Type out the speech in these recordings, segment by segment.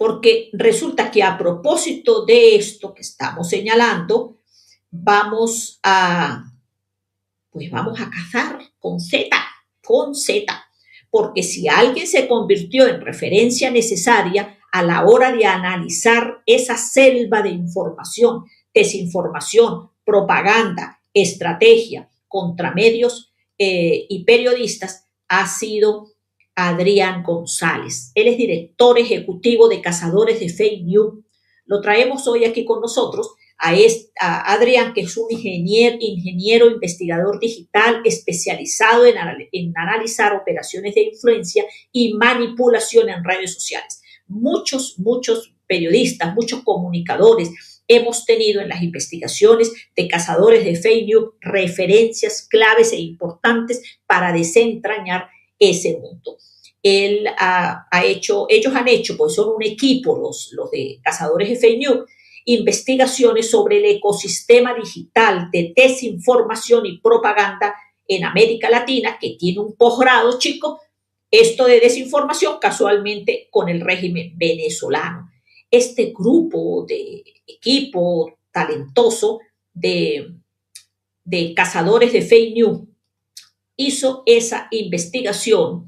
porque resulta que a propósito de esto que estamos señalando, vamos a, pues vamos a cazar con Z, porque si alguien se convirtió en referencia necesaria a la hora de analizar esa selva de información, desinformación, propaganda, estrategia contra medios y periodistas, ha sido Adrián González. Él es director ejecutivo de Cazadores de Fake News. Lo traemos hoy aquí con nosotros a Adrián, que es un ingeniero investigador digital especializado en analizar operaciones de influencia y manipulación en redes sociales. Muchos periodistas, muchos comunicadores hemos tenido en las investigaciones de Cazadores de Fake News referencias claves e importantes para desentrañar ese mundo. Ellos han hecho, pues son un equipo, los de Cazadores de Fake News, investigaciones sobre el ecosistema digital de desinformación y propaganda en América Latina, que tiene un posgrado, chicos, esto de desinformación casualmente con el régimen venezolano. Este grupo de equipo talentoso de Cazadores de Fake News hizo esa investigación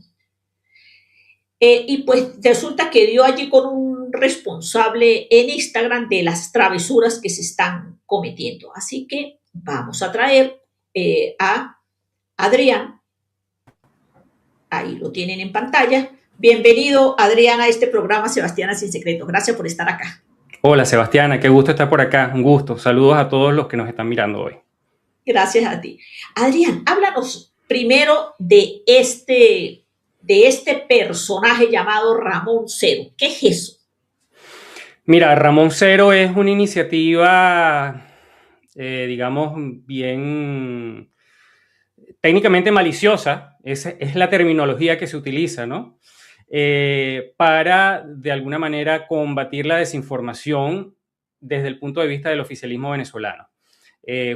y pues resulta que dio allí con un responsable en Instagram de las travesuras que se están cometiendo. Así que vamos a traer a Adrián. Ahí lo tienen en pantalla. Bienvenido, Adrián, a este programa Sebastiana Sin Secretos. Gracias por estar acá. Hola, Sebastiana, qué gusto estar por acá. Un gusto. Saludos a todos los que nos están mirando hoy. Gracias a ti. Adrián, háblanos primero de este personaje llamado Ramón Cero. ¿Qué es eso? Mira, Ramón Cero es una iniciativa, digamos, bien técnicamente maliciosa, es la terminología que se utiliza, ¿no? Para, de alguna manera, combatir la desinformación desde el punto de vista del oficialismo venezolano.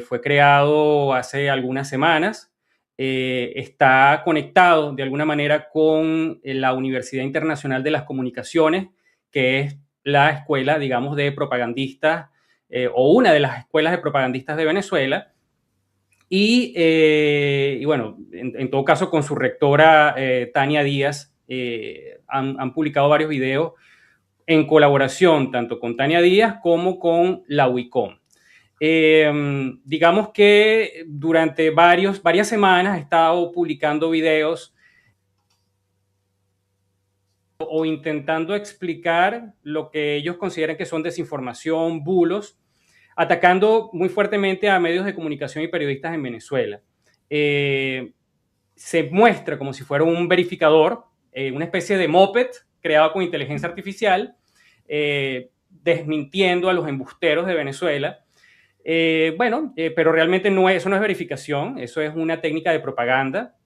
Fue creado hace algunas semanas, está conectado de alguna manera con la Universidad Internacional de las Comunicaciones, que es la escuela, digamos, de propagandistas, o una de las escuelas de propagandistas de Venezuela. Y bueno, en todo caso, con su rectora, Tania Díaz, han publicado varios videos en colaboración tanto con Tania Díaz como con la UICOM. Digamos que durante varias semanas he estado publicando videos o intentando explicar lo que ellos consideran que son desinformación, bulos, atacando muy fuertemente a medios de comunicación y periodistas en Venezuela. Se muestra como si fuera un verificador, una especie de moped creado con inteligencia artificial, desmintiendo a los embusteros de Venezuela. Pero realmente eso no es verificación, eso es una técnica de propaganda.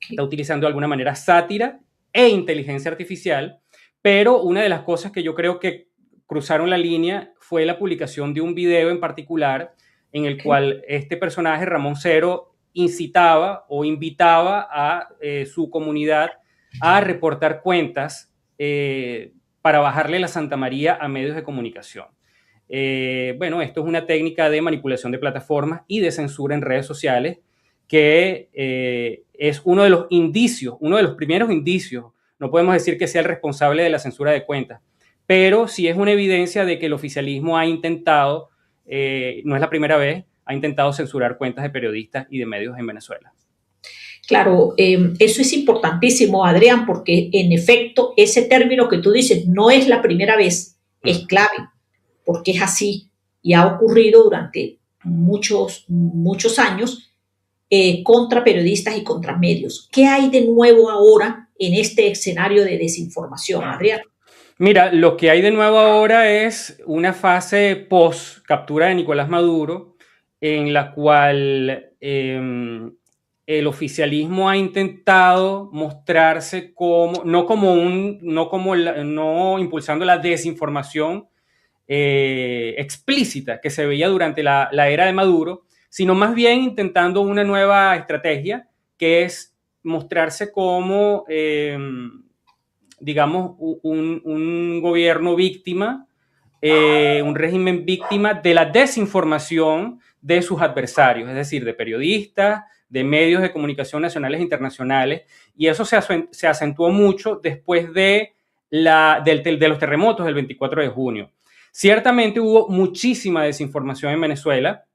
Está utilizando de alguna manera sátira e inteligencia artificial, pero una de las cosas que yo creo que cruzaron la línea fue la publicación de un video en particular en el cual este personaje, Ramón Cero, incitaba o invitaba a su comunidad a reportar cuentas para bajarle la Santa María a medios de comunicación. Esto es una técnica de manipulación de plataformas y de censura en redes sociales que es uno de los indicios, uno de los primeros indicios. No podemos decir que sea el responsable de la censura de cuentas, pero sí es una evidencia de que el oficialismo ha intentado, no es la primera vez, ha intentado censurar cuentas de periodistas y de medios en Venezuela. Claro, eso es importantísimo, Adrián, porque en efecto ese término que tú dices no es la primera vez, es clave, porque es así y ha ocurrido durante muchos años contra periodistas y contra medios. ¿Qué hay de nuevo ahora en este escenario de desinformación, Adrián? Mira, lo que hay de nuevo ahora es una fase post captura de Nicolás Maduro, en la cual el oficialismo ha intentado mostrarse como, no impulsando la desinformación explícita que se veía durante la era de Maduro, sino más bien intentando una nueva estrategia, que es mostrarse como digamos, un gobierno víctima, un régimen víctima de la desinformación de sus adversarios, es decir, de periodistas, de medios de comunicación nacionales e internacionales, y eso se acentuó mucho después de los terremotos del 24 de junio. Ciertamente hubo muchísima desinformación en Venezuela,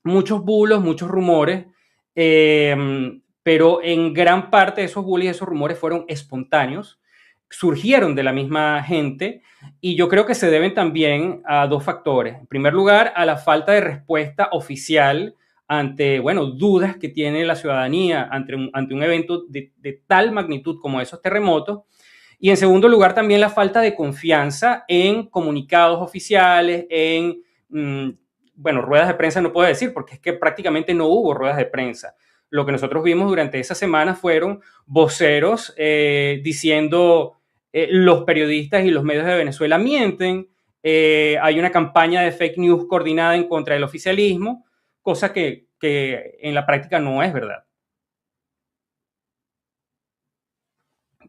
muchos bulos, muchos rumores, pero en gran parte de esos bulos y esos rumores fueron espontáneos, surgieron de la misma gente, y yo creo que se deben también a dos factores. En primer lugar, a la falta de respuesta oficial ante, bueno, dudas que tiene la ciudadanía ante un evento de tal magnitud como esos terremotos. Y en segundo lugar, también la falta de confianza en comunicados oficiales, bueno, ruedas de prensa no puedo decir, porque es que prácticamente no hubo ruedas de prensa. Lo que nosotros vimos durante esa semana fueron voceros diciendo los periodistas y los medios de Venezuela mienten, hay una campaña de fake news coordinada en contra del oficialismo, cosa que en la práctica no es verdad.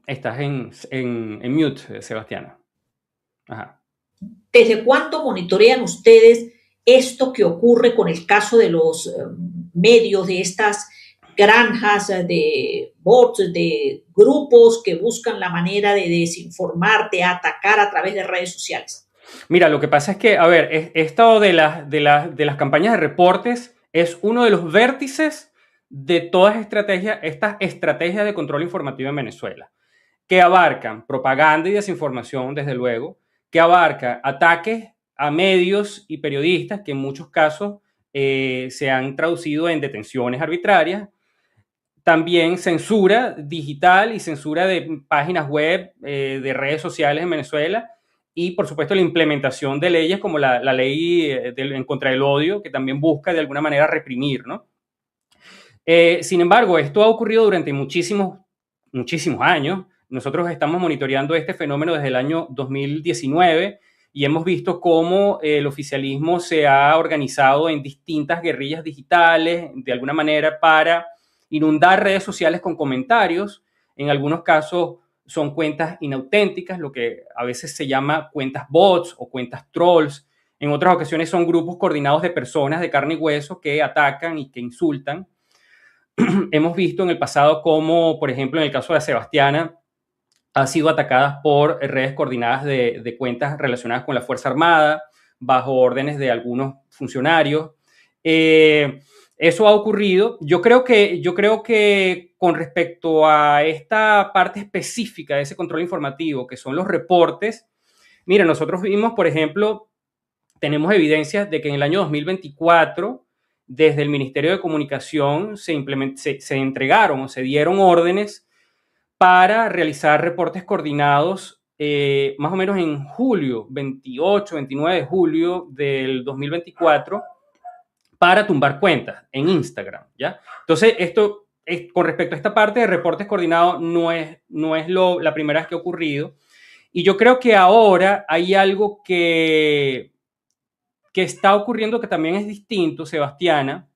Estás en mute, Sebastiana. Ajá. ¿Desde cuándo monitorean ustedes esto que ocurre con el caso de los medios, de estas granjas de bots, de grupos que buscan la manera de desinformar, de atacar a través de redes sociales? Mira, lo que pasa es que, a ver, esto de las campañas de reportes es uno de los vértices de todas estas estrategias de control informativo en Venezuela, que abarcan propaganda y desinformación, desde luego, que abarca ataques a medios y periodistas que en muchos casos se han traducido en detenciones arbitrarias, también censura digital y censura de páginas web, de redes sociales en Venezuela, y por supuesto la implementación de leyes como la ley en contra del odio, que también busca de alguna manera reprimir, ¿no? Sin embargo, esto ha ocurrido durante muchísimos años. Nosotros estamos monitoreando este fenómeno desde el año 2019 y hemos visto cómo el oficialismo se ha organizado en distintas guerrillas digitales, de alguna manera, para inundar redes sociales con comentarios. En algunos casos son cuentas inauténticas, lo que a veces se llama cuentas bots o cuentas trolls. En otras ocasiones son grupos coordinados de personas de carne y hueso que atacan y que insultan. Hemos visto en el pasado cómo, por ejemplo, en el caso de Sebastiana, han sido atacadas por redes coordinadas de cuentas relacionadas con la Fuerza Armada, bajo órdenes de algunos funcionarios. Eso ha ocurrido. Yo creo que con respecto a esta parte específica de ese control informativo, que son los reportes, mira, nosotros vimos, por ejemplo, tenemos evidencias de que en el año 2024, desde el Ministerio de Comunicación, se entregaron o se dieron órdenes para realizar reportes coordinados más o menos en julio, 28, 29 de julio del 2024, para tumbar cuentas en Instagram, ¿ya? Entonces, esto, con respecto a esta parte de reportes coordinados, no es la primera vez que ha ocurrido. Y yo creo que ahora hay algo que está ocurriendo que también es distinto, Sebastiana,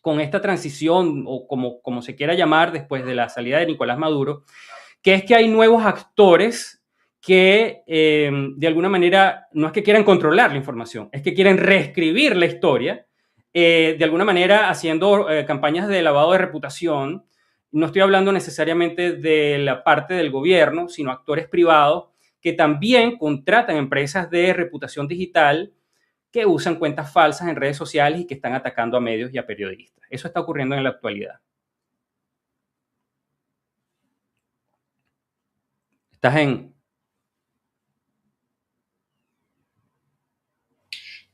con esta transición, o como se quiera llamar, después de la salida de Nicolás Maduro, que es que hay nuevos actores que de alguna manera no es que quieran controlar la información, es que quieren reescribir la historia, de alguna manera haciendo campañas de lavado de reputación. No estoy hablando necesariamente de la parte del gobierno, sino actores privados que también contratan empresas de reputación digital que usan cuentas falsas en redes sociales y que están atacando a medios y a periodistas. Eso está ocurriendo en la actualidad. Estás en...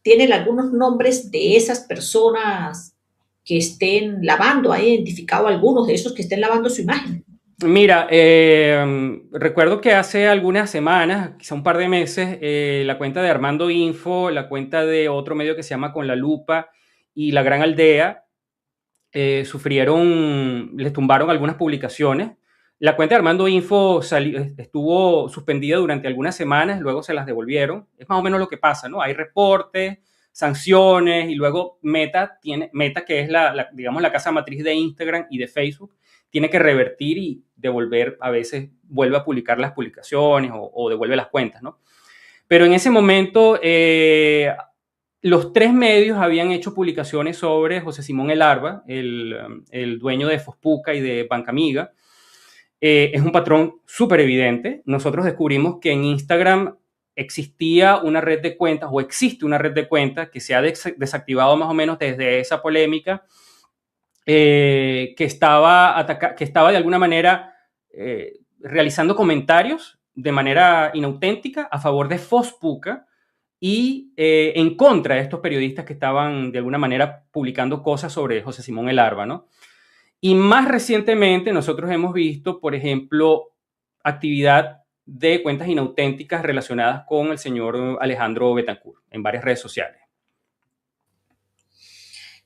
¿Tienen algunos nombres de esas personas que estén lavando? ¿Ha identificado algunos de esos que estén lavando su imagen? Mira, recuerdo que hace algunas semanas, quizá un par de meses, la cuenta de Armando Info, la cuenta de otro medio que se llama Con la Lupa y La Gran Aldea, les tumbaron algunas publicaciones. La cuenta de Armando Info estuvo suspendida durante algunas semanas, luego se las devolvieron. Es más o menos lo que pasa, ¿no? Hay reportes, sanciones, y luego Meta, que es digamos, la casa matriz de Instagram y de Facebook, tiene que revertir y devolver, a veces vuelve a publicar las publicaciones o devuelve las cuentas, ¿no? Pero en ese momento, los tres medios habían hecho publicaciones sobre José Simón Elarba, el dueño de Fospuca y de Banca Amiga. Es un patrón súper evidente. Nosotros descubrimos que en Instagram existía una red de cuentas, o existe una red de cuentas que se ha desactivado más o menos desde esa polémica, que estaba de alguna manera realizando comentarios de manera inauténtica a favor de Fospuca y en contra de estos periodistas que estaban de alguna manera publicando cosas sobre José Simón Elarba, ¿no? Y más recientemente nosotros hemos visto, por ejemplo, actividad de cuentas inauténticas relacionadas con el señor Alejandro Betancourt en varias redes sociales.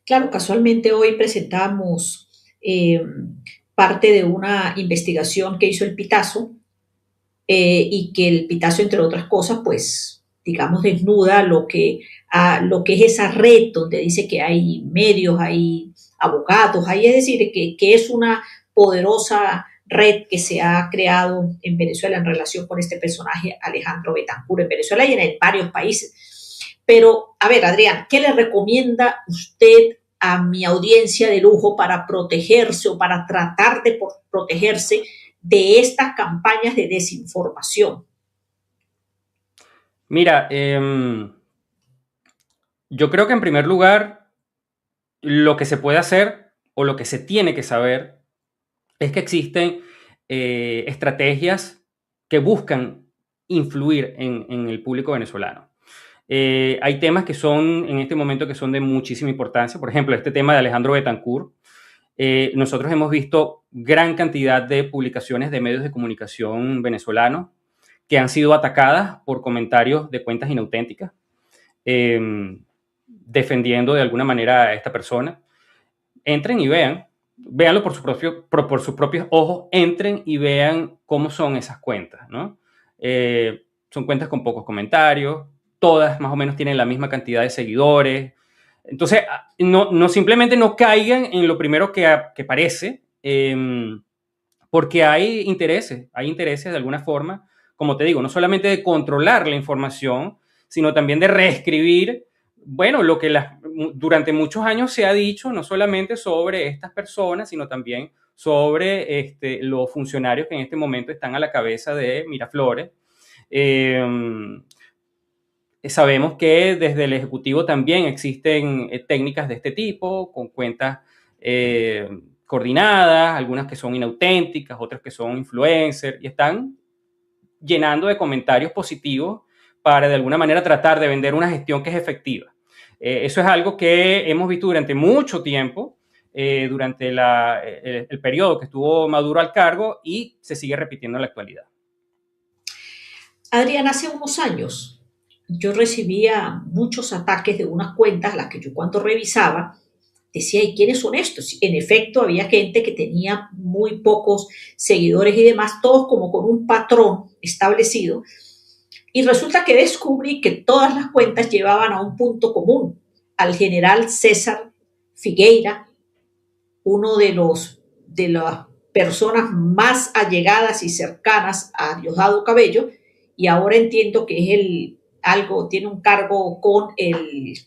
Claro, casualmente hoy presentamos parte de una investigación que hizo el Pitazo, y que el Pitazo, entre otras cosas, pues, digamos, desnuda lo que es esa red donde dice que hay medios, hay abogados, es decir, que es una poderosa red que se ha creado en Venezuela en relación con este personaje Alejandro Betancourt en Venezuela y en varios países. Pero, a ver, Adrián, ¿qué le recomienda usted a mi audiencia de lujo para protegerse o para tratar de protegerse de estas campañas de desinformación? Mira, yo creo que en primer lugar, lo que se puede hacer o lo que se tiene que saber es que existen estrategias que buscan influir en el público venezolano. Hay temas que son, en este momento, que son de muchísima importancia. Por ejemplo, este tema de Alejandro Betancourt. Nosotros hemos visto gran cantidad de publicaciones de medios de comunicación venezolanos que han sido atacadas por comentarios de cuentas inauténticas, defendiendo de alguna manera a esta persona. Entren y véanlo por sus propios ojos, entren y vean cómo son esas cuentas, ¿no? Son cuentas con pocos comentarios, todas más o menos tienen la misma cantidad de seguidores. Entonces, no simplemente no caigan en lo primero que parece, porque hay intereses de alguna forma, como te digo, no solamente de controlar la información, sino también de reescribir, bueno, lo que durante muchos años se ha dicho, no solamente sobre estas personas, sino también sobre los funcionarios que en este momento están a la cabeza de Miraflores. Sabemos que desde el Ejecutivo también existen técnicas de este tipo, con cuentas coordinadas, algunas que son inauténticas, otras que son influencers, y están llenando de comentarios positivos para de alguna manera tratar de vender una gestión que es efectiva. Eso es algo que hemos visto durante mucho tiempo, durante el periodo que estuvo Maduro al cargo, y se sigue repitiendo en la actualidad. Adrián, hace unos años yo recibía muchos ataques de unas cuentas a las que yo, cuando revisaba, decía, ¿y quiénes son estos? En efecto, había gente que tenía muy pocos seguidores y demás, todos como con un patrón establecido. Y resulta que descubrí que todas las cuentas llevaban a un punto común, al general César Figueira, uno de las personas más allegadas y cercanas a Diosdado Cabello, y ahora entiendo que es tiene un cargo con el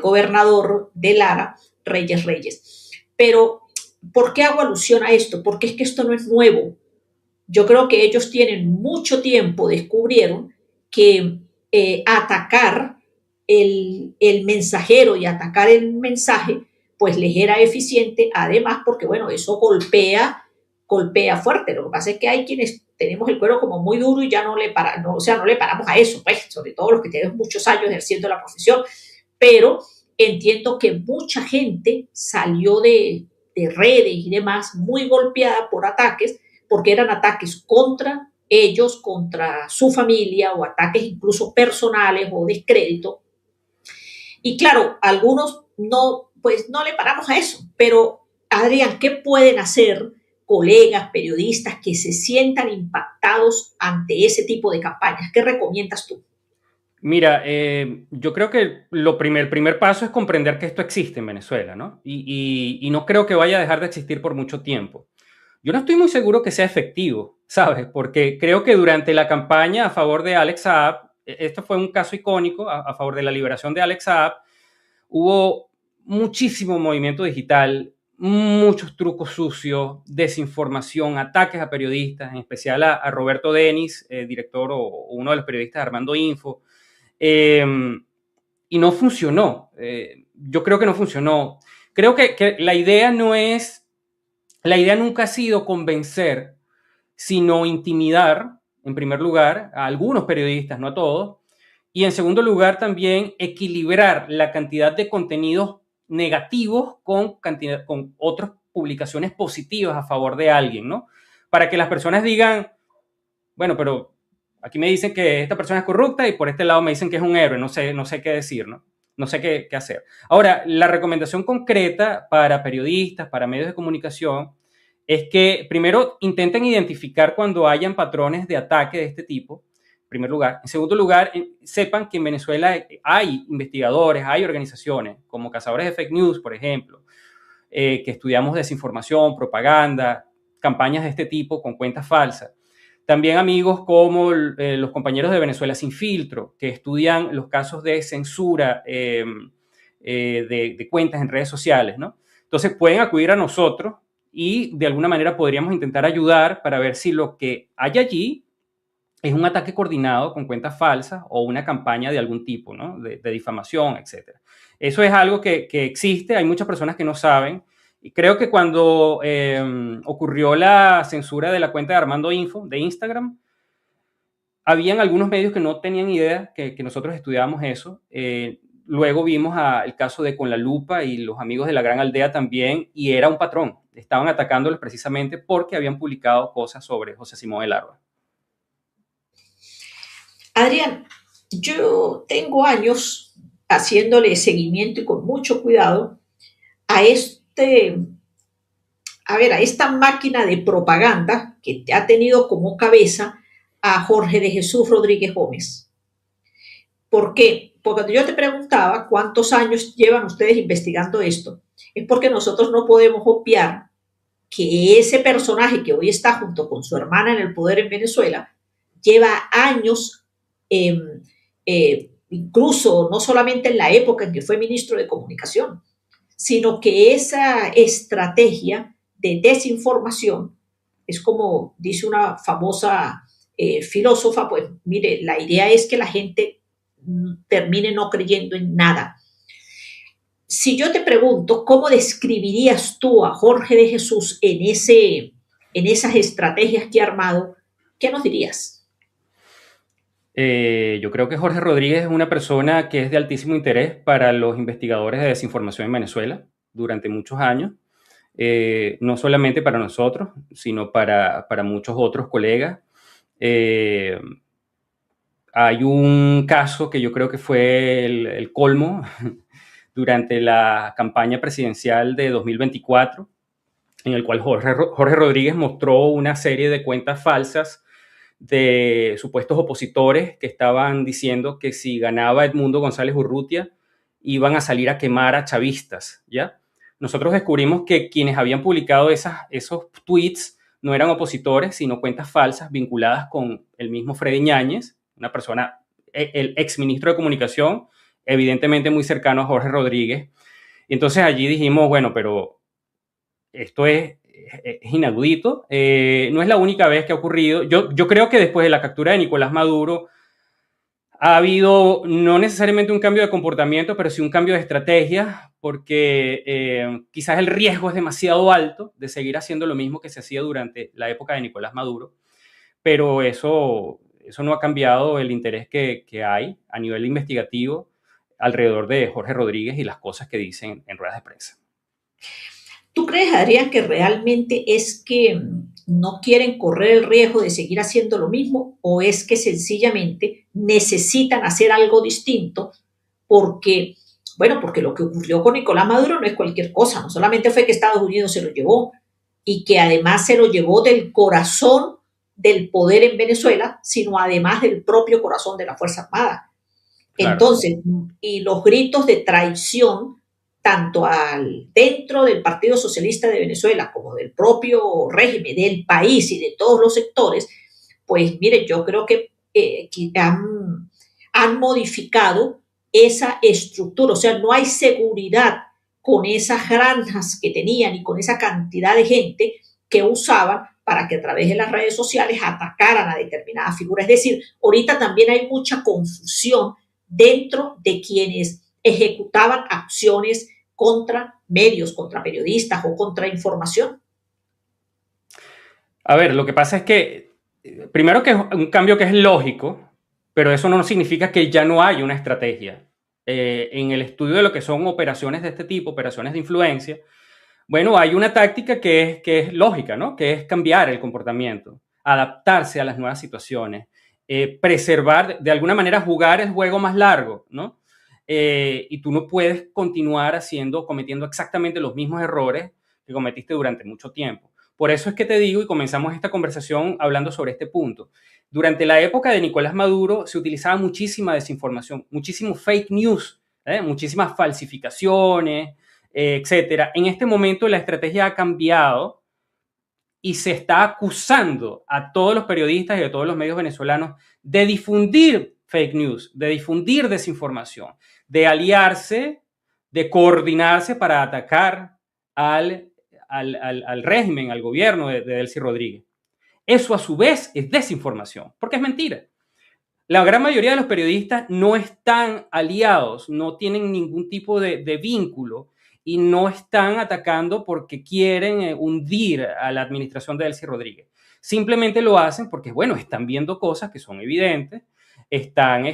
gobernador de Lara, Reyes. Pero, ¿por qué hago alusión a esto? Porque es que esto no es nuevo. Yo creo que ellos tienen mucho tiempo, descubrieron que atacar el mensajero y atacar el mensaje, pues les era eficiente, además porque, bueno, eso golpea fuerte. Lo que pasa es que hay quienes tenemos el cuero como muy duro y ya no le paramos a eso, pues, sobre todo los que tenemos muchos años ejerciendo la profesión. Pero entiendo que mucha gente salió de redes y demás muy golpeada por ataques, porque eran ataques contra ellos, contra su familia, o ataques incluso personales o descrédito. Y claro, algunos no le paramos a eso. Pero, Adrián, ¿qué pueden hacer colegas, periodistas que se sientan impactados ante ese tipo de campañas? ¿Qué recomiendas tú? Mira, yo creo que el primer paso es comprender que esto existe en Venezuela, ¿no? Y no creo que vaya a dejar de existir por mucho tiempo. Yo no estoy muy seguro que sea efectivo, ¿sabes? Porque creo que durante la campaña a favor de Alex Saab, esto fue un caso icónico a favor de la liberación de Alex Saab, hubo muchísimo movimiento digital, muchos trucos sucios, desinformación, ataques a periodistas, en especial a Roberto Denis, director o uno de los periodistas de Armando Info, eh, y no funcionó. Yo creo que no funcionó. Creo que la idea nunca ha sido convencer, sino intimidar, en primer lugar, a algunos periodistas, no a todos, y en segundo lugar también equilibrar la cantidad de contenidos negativos con otras publicaciones positivas a favor de alguien, ¿no? Para que las personas digan, bueno, pero aquí me dicen que esta persona es corrupta y por este lado me dicen que es un héroe, no sé qué decir, ¿no? No sé qué hacer. Ahora, la recomendación concreta para periodistas, para medios de comunicación, es que primero intenten identificar cuando hayan patrones de ataque de este tipo, en primer lugar. En segundo lugar, sepan que en Venezuela hay investigadores, hay organizaciones como Cazadores de Fake News, por ejemplo, que estudiamos desinformación, propaganda, campañas de este tipo con cuentas falsas. También amigos como los compañeros de Venezuela Sin Filtro, que estudian los casos de censura de cuentas en redes sociales, ¿no? Entonces pueden acudir a nosotros y de alguna manera podríamos intentar ayudar para ver si lo que hay allí es un ataque coordinado con cuentas falsas o una campaña de algún tipo, ¿no? De difamación, etc. Eso es algo que existe, hay muchas personas que no saben. Y creo que cuando ocurrió la censura de la cuenta de Armando Info de Instagram, habían algunos medios que no tenían idea que nosotros estudiábamos eso. Luego vimos el caso de Con la Lupa y los amigos de la Gran Aldea también, y era un patrón. Estaban atacándolos precisamente porque habían publicado cosas sobre José Simón de Larva. Adrián, yo tengo años haciéndole seguimiento y con mucho cuidado a a esta máquina de propaganda que ha tenido como cabeza a Jorge de Jesús Rodríguez Gómez. ¿Por qué? Porque cuando yo te preguntaba cuántos años llevan ustedes investigando esto, es porque nosotros no podemos obviar que ese personaje que hoy está junto con su hermana en el poder en Venezuela lleva años, incluso no solamente en la época en que fue ministro de Comunicación, sino que esa estrategia de desinformación es como dice una famosa filósofa, pues mire, la idea es que la gente termine no creyendo en nada. Si yo te pregunto, ¿cómo describirías tú a Jorge de Jesús en esas estrategias que ha armado? ¿Qué nos dirías? Yo creo que Jorge Rodríguez es una persona que es de altísimo interés para los investigadores de desinformación en Venezuela durante muchos años. No solamente para nosotros, sino para muchos otros colegas. Hay un caso que yo creo que fue el colmo durante la campaña presidencial de 2024, en el cual Jorge Rodríguez mostró una serie de cuentas falsas de supuestos opositores que estaban diciendo que si ganaba Edmundo González Urrutia iban a salir a quemar a chavistas, ¿ya? Nosotros descubrimos que quienes habían publicado esos tweets no eran opositores, sino cuentas falsas vinculadas con el mismo Freddy Ñáñez, una persona, el exministro de Comunicación, evidentemente muy cercano a Jorge Rodríguez. Y entonces allí dijimos, bueno, pero esto es inaudito. No es la única vez que ha ocurrido. Yo creo que después de la captura de Nicolás Maduro ha habido no necesariamente un cambio de comportamiento, pero sí un cambio de estrategia, porque quizás el riesgo es demasiado alto de seguir haciendo lo mismo que se hacía durante la época de Nicolás Maduro, pero eso no ha cambiado el interés que hay a nivel investigativo alrededor de Jorge Rodríguez y las cosas que dicen en ruedas de prensa. ¿Tú crees, Adrián, que realmente es que no quieren correr el riesgo de seguir haciendo lo mismo o es que sencillamente necesitan hacer algo distinto porque, bueno, porque lo que ocurrió con Nicolás Maduro no es cualquier cosa, no solamente fue que Estados Unidos se lo llevó y que además se lo llevó del corazón del poder en Venezuela, sino además del propio corazón de la Fuerza Armada. Claro. Entonces, y los gritos de traición, tanto dentro del Partido Socialista de Venezuela como del propio régimen, del país y de todos los sectores, pues mire, yo creo que han modificado esa estructura, o sea, no hay seguridad con esas granjas que tenían y con esa cantidad de gente que usaban para que a través de las redes sociales atacaran a determinadas figuras. Es decir, ahorita también hay mucha confusión dentro de quienes ejecutaban acciones contra medios, contra periodistas o contra información. A ver, lo que pasa es que, primero que es un cambio que es lógico, pero eso no significa que ya no hay una estrategia. En el estudio de lo que son operaciones de este tipo, operaciones de influencia, bueno, hay una táctica que es lógica, ¿no? Que es cambiar el comportamiento, adaptarse a las nuevas situaciones, preservar, de alguna manera jugar el juego más largo, ¿no? Y tú no puedes continuar cometiendo exactamente los mismos errores que cometiste durante mucho tiempo. Por eso es que te digo, y comenzamos esta conversación hablando sobre este punto. Durante la época de Nicolás Maduro se utilizaba muchísima desinformación, muchísimo fake news, muchísimas falsificaciones, etcétera. En este momento la estrategia ha cambiado y se está acusando a todos los periodistas y a todos los medios venezolanos de difundir fake news, de difundir desinformación, de aliarse, de coordinarse para atacar al régimen, al gobierno de Delcy Rodríguez. Eso a su vez es desinformación, porque es mentira. La gran mayoría de los periodistas no están aliados, no tienen ningún tipo de vínculo y no están atacando porque quieren hundir a la administración de Delcy Rodríguez. Simplemente lo hacen porque, bueno, están viendo cosas que son evidentes, están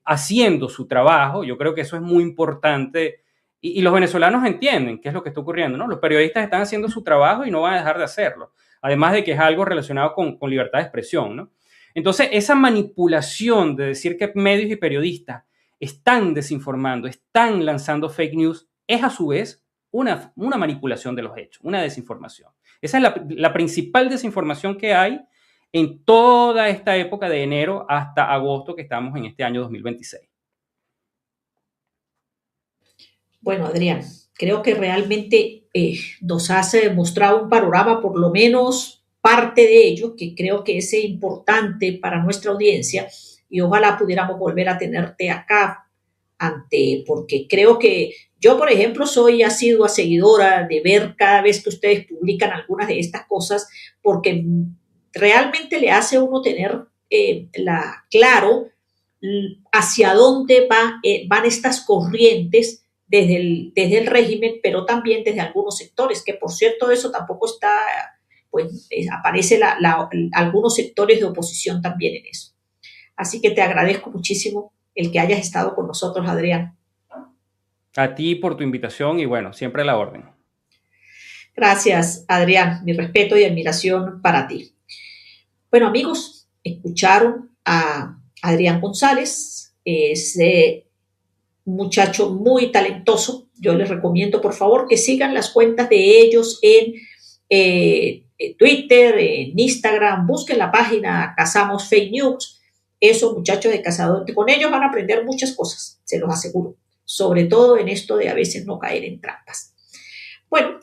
haciendo su trabajo. Yo creo que eso es muy importante y los venezolanos entienden qué es lo que está ocurriendo, ¿no? Los periodistas están haciendo su trabajo y no van a dejar de hacerlo. Además de que es algo relacionado con libertad de expresión, ¿no? Entonces, esa manipulación de decir que medios y periodistas están desinformando, están lanzando fake news, es a su vez una manipulación de los hechos, una desinformación. Esa es la principal desinformación que hay en toda esta época de enero hasta agosto que estamos en este año 2026. Bueno, Adrián, creo que realmente nos has mostrado un panorama, por lo menos parte de ello, que creo que es importante para nuestra audiencia y ojalá pudiéramos volver a tenerte acá porque creo que yo, por ejemplo, soy asidua seguidora de ver cada vez que ustedes publican algunas de estas cosas, porque realmente le hace a uno tener claro hacia dónde van estas corrientes desde el régimen, pero también desde algunos sectores, que por cierto eso tampoco está, pues aparece algunos sectores de oposición también en eso. Así que te agradezco muchísimo el que hayas estado con nosotros, Adrián. A ti por tu invitación y bueno, siempre a la orden. Gracias, Adrián. Mi respeto y admiración para ti. Bueno, amigos, escucharon a Adrián González, es un muchacho muy talentoso. Yo les recomiendo, por favor, que sigan las cuentas de ellos en Twitter, en Instagram, busquen la página Cazamos Fake News. Esos muchachos de Cazadores, con ellos van a aprender muchas cosas, se los aseguro, sobre todo en esto de a veces no caer en trampas. Bueno,